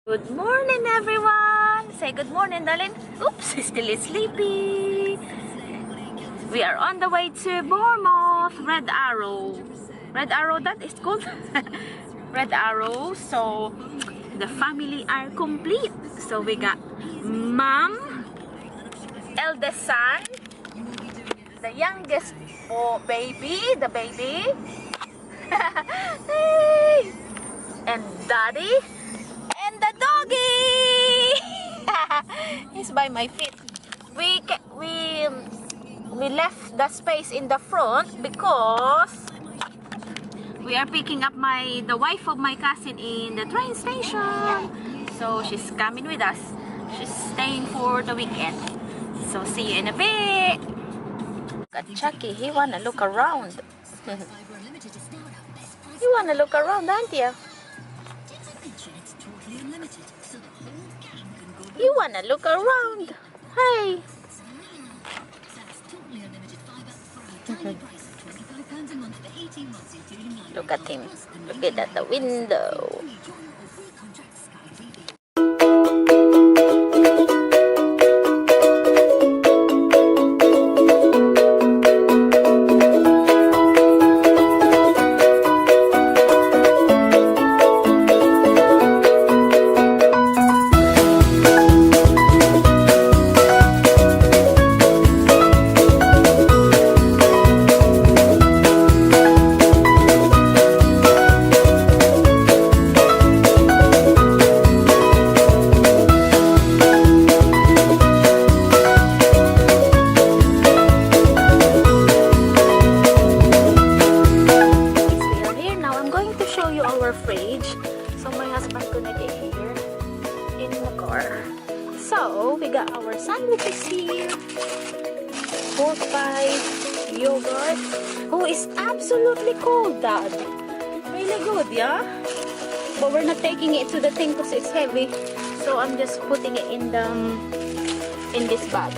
Good morning, everyone. Say good morning, darling. Oops, still sleepy. We are on the way to Bournemouth. Red Arrow. Red Arrow, that is called. Red Arrow. So the family are complete. So we got mom, eldest son, the youngest baby, the baby, and daddy. The doggy. He's by my feet. We left the space in the front because we are picking up the wife of my cousin in the train station. So she's coming with us. She's staying for the weekend. So see you in a bit. Look at Chucky. He wanna look around. You wanna look around, don't you? You wanna look around? Hey! Look at him. Look at the window. So we got our sandwiches here, pork pie, yogurt. Oh, it's absolutely cold, Dad. Really good, yeah? But we're not taking it to the thing because it's heavy. So I'm just putting it in this bag.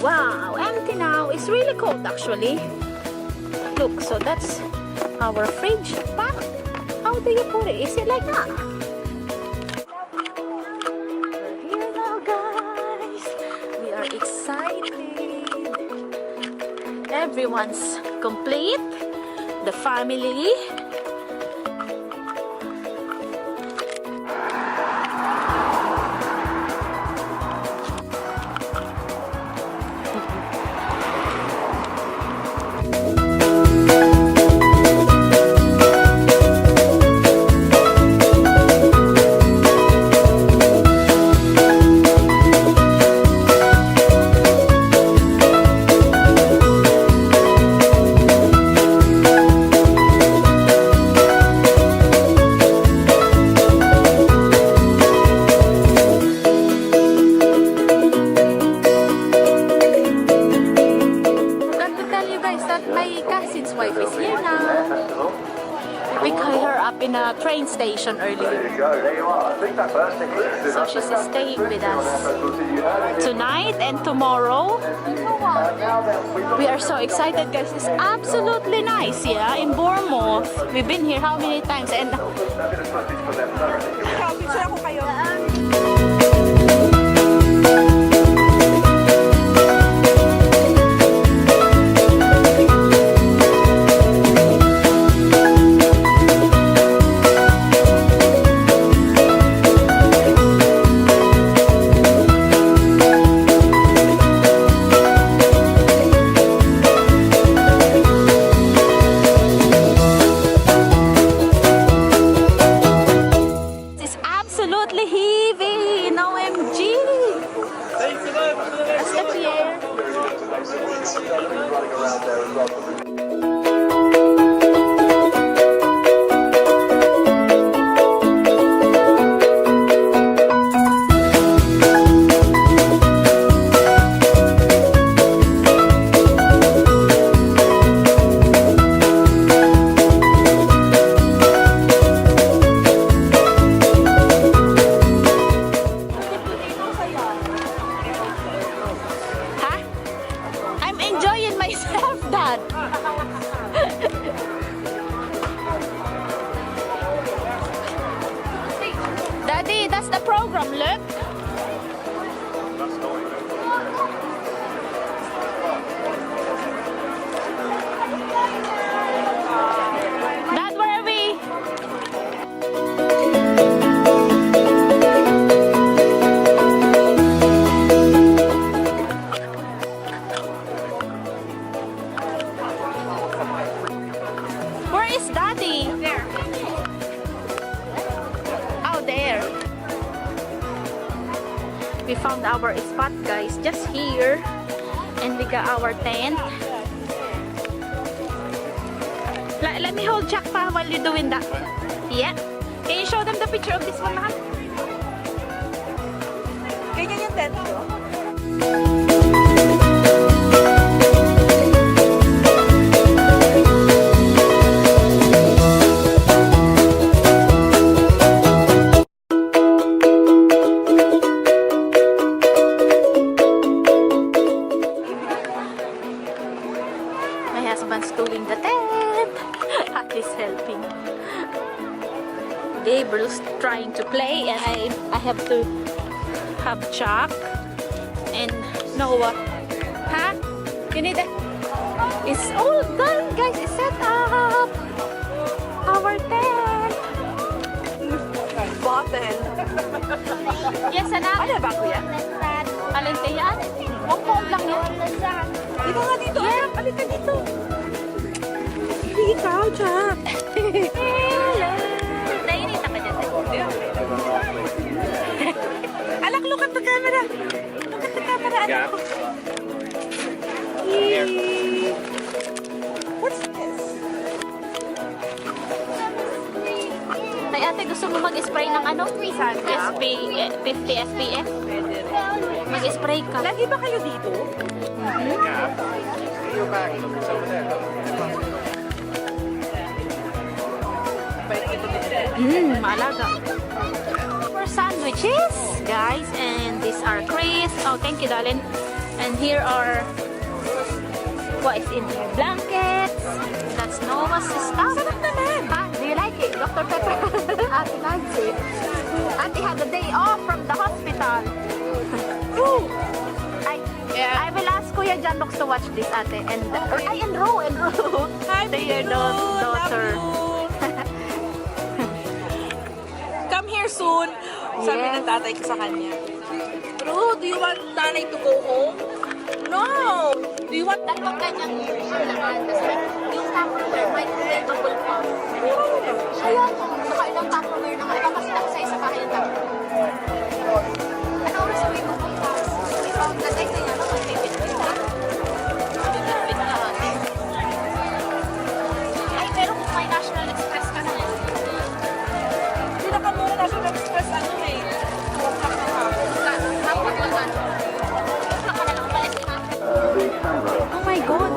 Wow, empty now. It's really cold actually. Look, so that's our fridge pack. How do you put it? Is it like that? Excited. Everyone's complete. The family. In a train station earlier. So she's staying with us tonight and tomorrow. We are so excited, guys. It's absolutely nice, yeah, in Bournemouth. We've been here how many times and Daddy, that's the program, look. Dad, where are we? Where is Daddy? There. Out there. We found our spot, guys, just here. And we got our tent. Let me hold Jack pa while you're doing that. Yeah. Can you show them the picture of this one, mahal? Ganyan yung tent ko. My husband's doing the tent. Ati's helping. Gabriel's trying to play, and I have to have Chuck and Noah. Huh? You need that? It's all done, guys. It's set up. Our tent. Bottle. Yes, anak. Ano ba ko yan? Alin tayo yan? 1 pound lang yan. Dito nga dito. Yeah. Balik ka dito. Hindi ikaw, Jack. Nainita ka dyan. Alak, look at the camera. Look at the camera, anak ko. What's this? Ay, ate, gusto mo mag-spray ng ano? 50 SPF? Mag-spray ka. Lagi ba kayo dito? Malaga. For sandwiches, guys, and these are Chris. Oh, thank you, darling. And here are what is in here? Blankets. That's Noah's stuff. Sarap naman. Ah, do you like it, Dr. Pepper? Ate likes it. Ate had a day off from the hospital. Ooh. I will ask Kuya John Lux to watch this, ate. And enroll. Hi, Dear daughter. Come here soon. Sabi Yes. ng tatay ko sa kanya. Bro, do you want nanay to go home? No. Do you want... Dalawang kanyang laman. Kasi yung Tupperware, may double pa. Kaya, nakailang Tupperware na nga. Kasi lang sa isa bahay yung Tupperware. Ano oras mo yung pupunta? Natay na yan. Pipit ka. Ay, pero kung may National Express ka na. Hindi na ka muna National Express ano eh. Oh my God!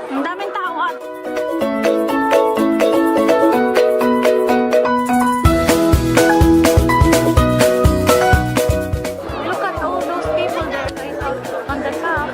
Ang daming tao at look at all those people there on the top.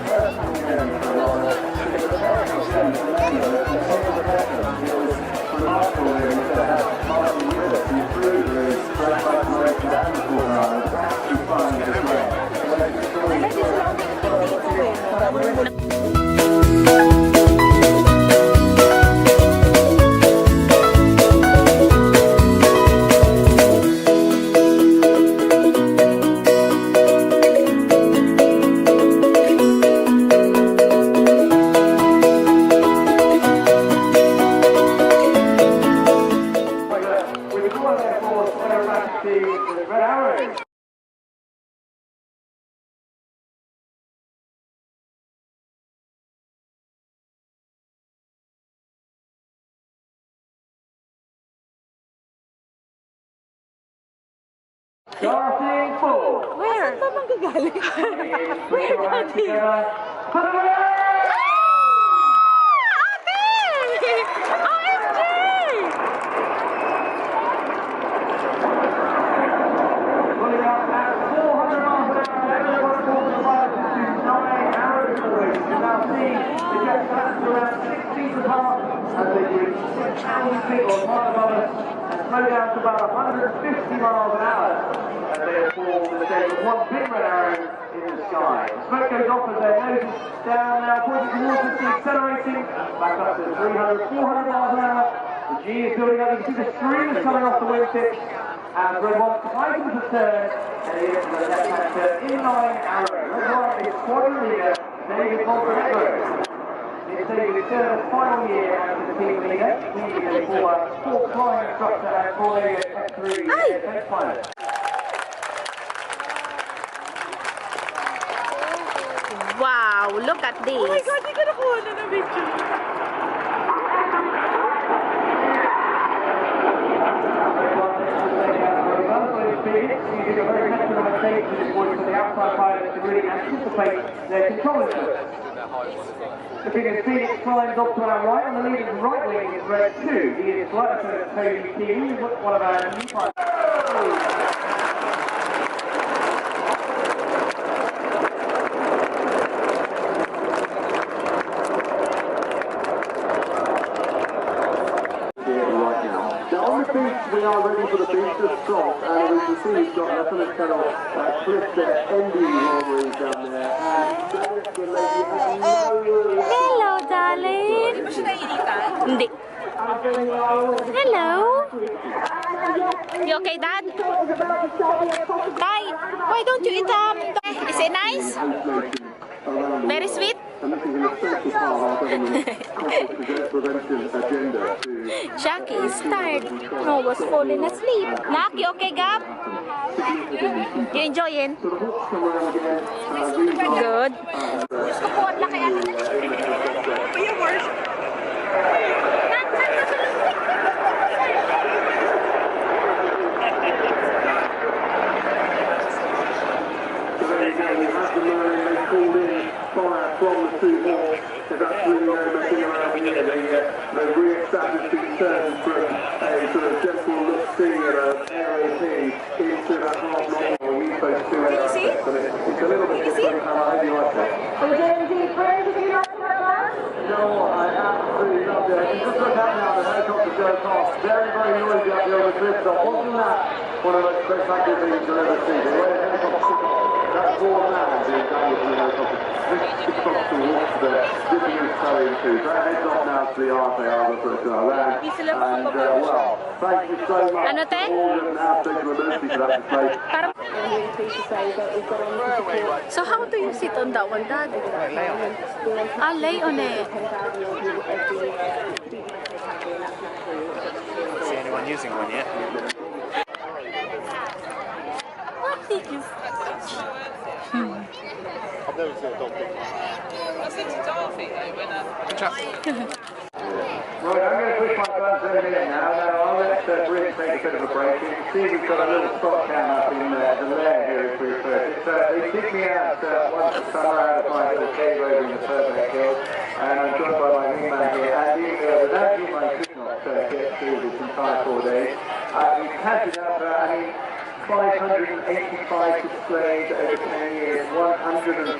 Where? Saan ba manggagaling? Where, Daddy? feet or high above us and slow down to about 150 miles an hour as they fall in the shape of one big red arrow in the sky. The smoke goes off as their nose is down now, pointing towards us, accelerating back up to 300, 400 miles an hour. The G is building up. You can see the stream is coming off the wingtips. And red one tightens the turn and he is the left-hand turn inline arrow. Red one is squadron leader David Montenegro. It's David's third and final year as the team leader. He is a former sport flying instructor and Formula F3 airplane pilot. Wow, look at this. Oh my God, hindi ka nakuha na ng picture. Using a very metronome shape to this voice for the outside pilots to really anticipate their control input. Looking at Phoenix climbs off to our right, on the leading right wing is red 2. He is slightly to Tony TV, one of our new pilots. We are ready for the beach to stop, and we can see we've got Lieutenant Colonel Chris ending robberies down there. Hello, darling. Hindi. Hello. You okay, Dad? Dad, why don't you eat Is it nice? Very sweet? Jackie is tired. No, was falling asleep. Nak, you okay, Gab? You enjoying? Good. Gusto ko at laki ate. Yung worst. Fire from the two hawks. There's absolutely no messing around here. They re-established these turns from a sort of gentle look-see and an AOP into that half-normal use those two areas. It's a little bit different, and I hope you like it. You know what? I absolutely love it. You just look out now, the helicopter goes past. Very, very noisy up here on the cliff top. Wasn't that one of those spectacular things you'll ever see? The way the helicopter that's all now being done with the helicopter. This stops to walk there, dipping his toe into. That heads off now to the RFA, the land. And, well, thank you so much Ano, te? for all of our ability for that display. So how do you sit on that one, Dad? Ah, lay on it. See anyone using one yet? What did you... I've never seen a dog do I said to Dorothy though when Right, I'm going to push my buttons in a minute now. I'll let Bruce take a bit of a break. You can see we've got a little spot cam up in the lair here, as we refer to it. They kicked me out once the summer out of my little cave over in the Purbeck Hills, and I'm joined by my wingman here, Andy. Without you, I could not get through this entire 4 days. We've counted up, 585 displays over 10 years, 140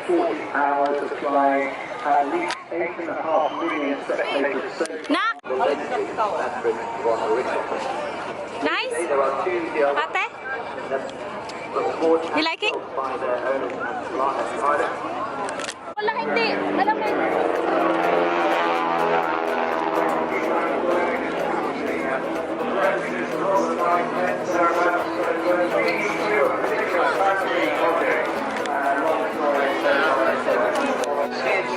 hours of flying, at least 8.5 million spectators. Nak! Nice? Ate? You like it? Wala, hindi. Alam mo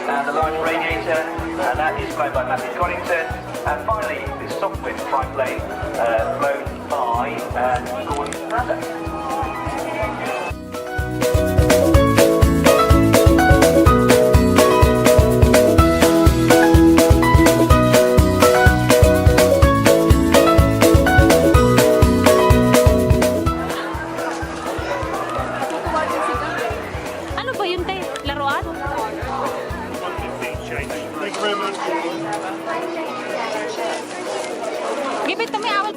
and the large radiator, and that is flown by Matthew Coddington. And finally, this soft wind triplane flown by Gordon Radder. ano ba yun, te? Laruan? Give it to me, I will...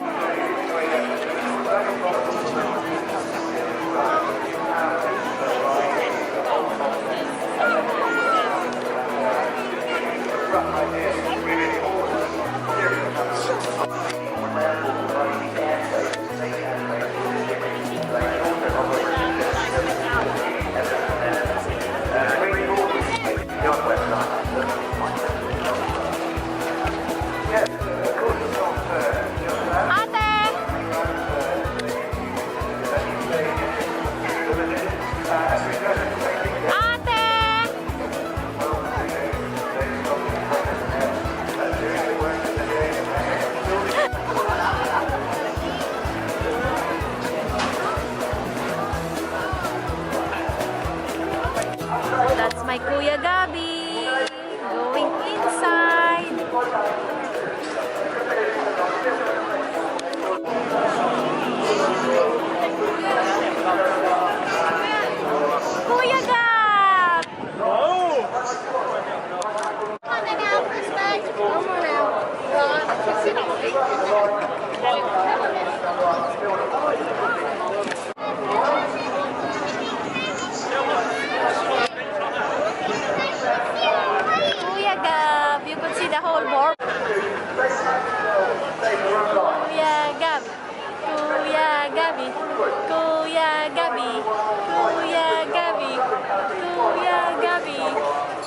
Gabi. Kuya Gabi. Kuya Gabi.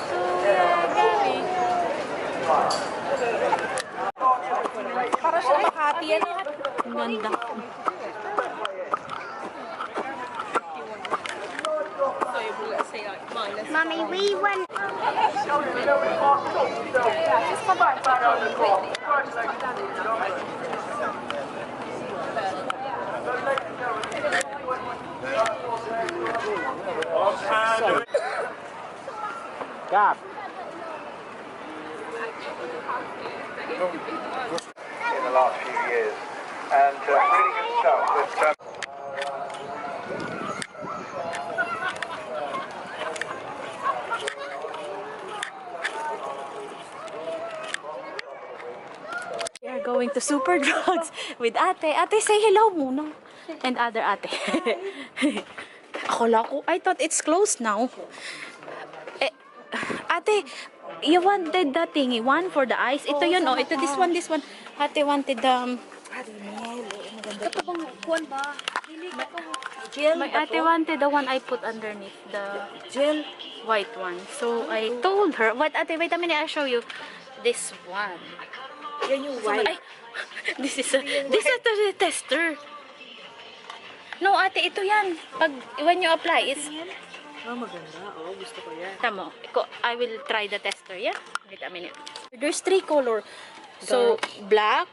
Kuya Gabi. Para siya Makati yan. Ang ganda. Mommy, we went. Gab. In the last few years, and really good stuff with. We are going to Super Drugs with ate. Ate, say hello muna. And other ate. Akala ko, I thought it's closed now. Eh, ate, you wanted the thingy, one for the eyes. Ito yun, oh. Ito, this one. Ate wanted the... Ito bang kuwan ba? Gel My ba ate to? wanted the one I put underneath, the Gel. white one. So, I told her, wait a minute, I'll show you. This one. Yan yung white. Ay, this is the tester. No, ate, ito yan. Pag, when you apply, it's... Oh, maganda. Oo, gusto ko yan. Tamo, I will try the tester, yeah? Wait a minute. There's 3 color. So, black,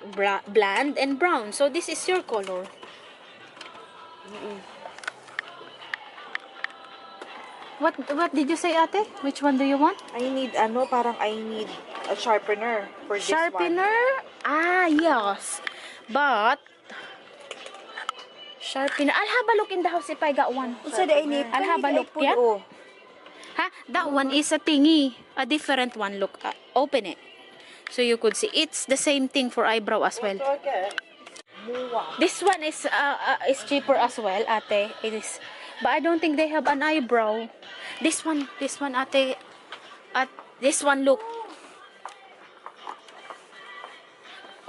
bland, and brown. So, this is your color. What did you say, ate? Which one do you want? I need, parang I need a sharpener for this Sharpener? Ah, yes. But, sharpener. I'll have a look in the house if I got one. one. So, I need, I'll have a look, yeah? Oh. Ha? That one is a thingy. A different one. Look, open it. So you could see. It's the same thing for eyebrow as well. This one is cheaper as well, ate. It is. But I don't think they have an eyebrow. This one, ate. This one, look.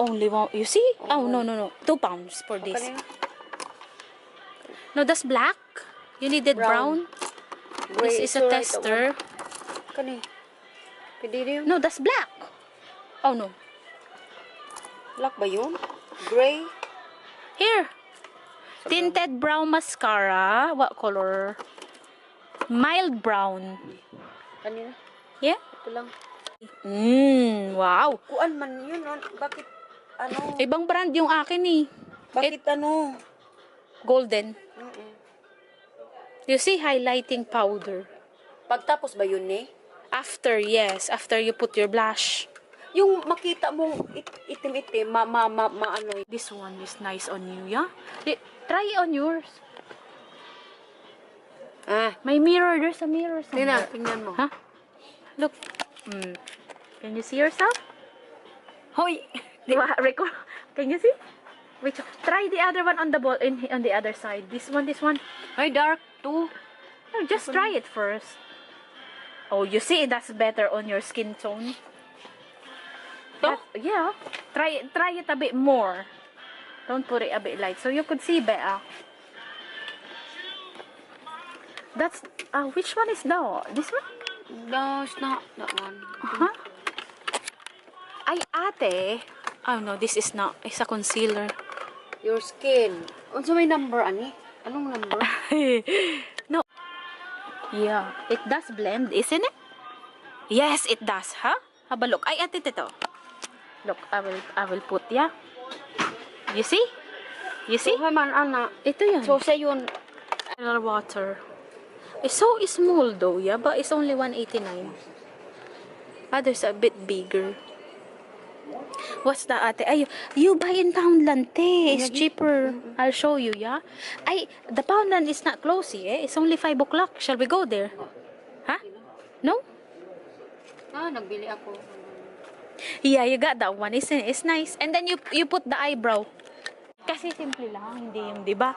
Only one. You see? Oh, no. 2 pounds for this. No, that's black. You needed brown. This is a tester. Kani? Pwede rin. No, that's black. Oh, no. Black ba yun? Gray? Here. Tinted brown mascara. What color? Mild brown. Kanina? Yeah? Ito lang. Wow. Kuan man yun, no? Bakit, Ibang brand yung akin eh. bakit Golden. You see, highlighting powder. Pagtapos ba yun, eh? After, yes. After you put your blush. Yung makita mong itim-itim, ano. This one is nice on you, yeah? Try it on yours. May mirror. There's a mirror somewhere. Tingnan mo. Huh? Look. Can you see yourself? Hoy! Record. Can you see? Wait, try the other one on the ball on the other side. This one. Ay, dark too. No, just try it first. Oh, you see, that's better on your skin tone. Yeah. Try it a bit more. Don't put it a bit light so you could see better. That's which one is that? This one? No, it's not that one. Huh? Ay, ate. Oh no, this is not. It's a concealer. Your skin. Unsa may number, ani? Anong number? No. Yeah, it does blend, isn't it? Yes, it does, huh? Have a look. Ay, ate, ito. Look, I will put, yeah. You see? You see? So, man, ana. Ito yan. So, sa yun. Water. It's so small though, yeah, but it's only 189. Others a bit bigger. What's that, ate? Ay, you buy in Poundland, te. It's cheaper. I'll show you, yeah? Ay, the Poundland is not closed, eh? It's only 5 o'clock. Shall we go there? Huh? No? Nagbili ako. Yeah, you got that one, isn't it? It's nice. And then you put the eyebrow. Kasi simple lang, hindi yung, di ba?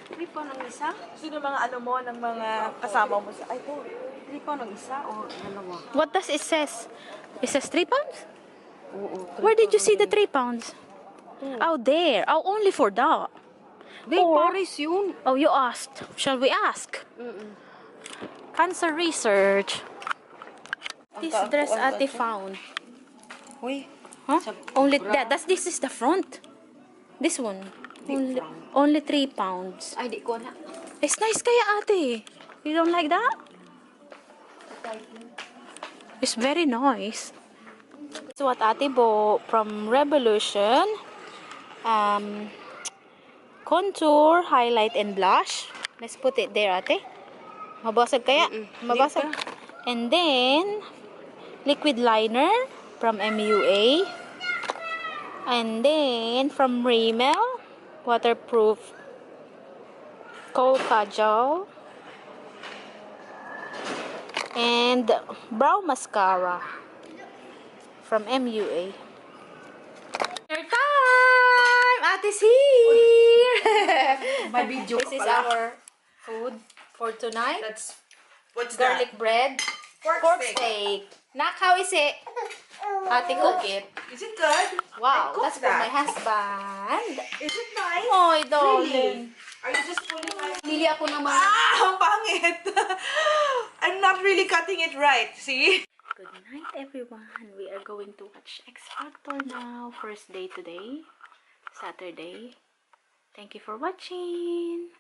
3 pound ang isa? Sino mga ng mga kasama mo sa... Ay, 3 pound ang isa o dalawa? What does it says? It says 3 pounds? Oo. Where did you see the 3 pounds? Oh, there. Oh, only for that. Di, Paris yun. Oh, you asked. Shall we ask? Cancer research. This dress ate found. Uy. Huh? Sa Only bra. this is the front. This one. Only 3 pounds. Ay, di ko na. It's nice kaya ate. You don't like that? It's very nice. So what ate bought from Revolution. Contour, highlight, and blush. Let's put it there ate. Mabasag kaya? Mabasag. And then, liquid liner from MUA. And then, from Rimmel, waterproof Coca Gel. And brow mascara from MUA. Dinner time! Ate's here! May video This is our food for tonight. What's Garlic bread. Pork steak. Nak, how is it? Ate cook it. Is it good? Wow, cook that's for that. my husband. Is it nice? Oy, darling. Are you just pulling my... Pili ako ng mga... Ah! Ang pangit! I'm not really cutting it right, see? Good night, everyone. We are going to watch X Factor now. First day today, Saturday. Thank you for watching.